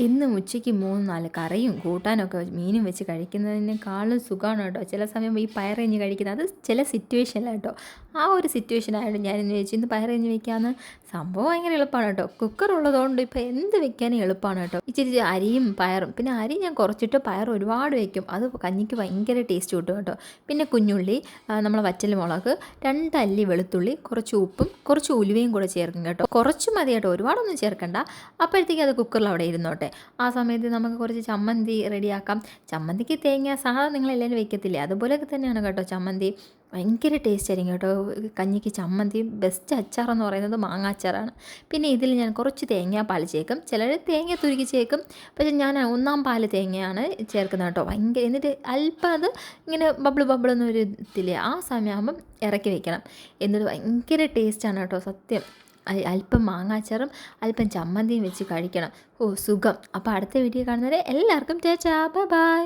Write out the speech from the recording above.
ഇന്ന് ഉച്ചയ്ക്ക് 3-4 കറിയും കൂട്ടാനൊക്കെ മീനും വെച്ച് കഴിക്കുന്നതിനേക്കാളും സുഖമാണ് കേട്ടോ ചില സമയം ഈ പയറിഞ്ഞ് കഴിക്കുന്നത്. അത് ചില സിറ്റുവേഷനിലാണ് കേട്ടോ. ആ ഒരു സിറ്റുവേഷൻ ആയതുകൊണ്ട് ഞാനിന്ന് ചോദിച്ചു ഇന്ന് പയറിഞ്ഞ് വെക്കാമെന്ന്. സംഭവം ഭയങ്കര എളുപ്പമാണ് കേട്ടോ. കുക്കർ ഉള്ളതുകൊണ്ട് ഇപ്പോൾ എന്ത് വെക്കാനും എളുപ്പമാണ് കേട്ടോ. ഇച്ചിരി അരിയും പയറും, പിന്നെ അരി ഞാൻ കുറച്ചിട്ട് പയർ ഒരുപാട് വെക്കും. അത് കഞ്ഞിക്ക് ഭയങ്കര ടേസ്റ്റ് കിട്ടും കേട്ടോ. പിന്നെ കുഞ്ഞുള്ളി, നമ്മളെ വറ്റൽ മുളക്, 2 അല്ലി വെളുത്തുള്ളി, കുറച്ച് ഉപ്പും കുറച്ച് ഉലുവയും കൂടെ ചേർക്കും കേട്ടോ. കുറച്ച് മതി കേട്ടോ, ഒരുപാടൊന്നും ചേർക്കണ്ട. അപ്പോഴത്തേക്ക് അത് കുക്കറിൽ അവിടെ ഇരുന്നോട്ടെ. ആ സമയത്ത് നമുക്ക് കുറച്ച് ചമ്മന്തി റെഡിയാക്കാം. ചമ്മന്തിക്ക് തേങ്ങ സാധാരണ നിങ്ങളെല്ലാവരും വെക്കത്തില്ലേ, അതുപോലെയൊക്കെ തന്നെയാണ് കേട്ടോ ചമ്മന്തി. ഭയങ്കര ടേസ്റ്റ് ആയിരിക്കും കേട്ടോ. കഞ്ഞിക്ക് ചമ്മന്തി ബെസ്റ്റ് അച്ചാറെന്ന് പറയുന്നത് മാങ്ങാച്ചാറാണ്. പിന്നെ ഇതിൽ ഞാൻ കുറച്ച് തേങ്ങാപ്പാൽ ചേർക്കും. ചിലർ തേങ്ങ തുരുക്കി ചേർക്കും, പക്ഷേ ഞാൻ 1-ാം പാൽ തേങ്ങയാണ് ചേർക്കുന്നത് കേട്ടോ. ഭയങ്കര എന്നിട്ട് അല്പം അത് ഇങ്ങനെ ബബിളെന്ന് വരത്തില്ലേ, ആ സമയമാകുമ്പം ഇറക്കി വെക്കണം. എന്നിട്ട് ഭയങ്കര ടേസ്റ്റാണ് കേട്ടോ സത്യം. അല്പം മാങ്ങാച്ചാറും അല്പം ചമ്മന്തിയും വെച്ച് കഴിക്കണം. ഓ സുഖം. അപ്പോൾ അടുത്ത വീഡിയോ കാണുന്നവരെ എല്ലാവർക്കും ചേച്ചാ ബൈ ബൈ.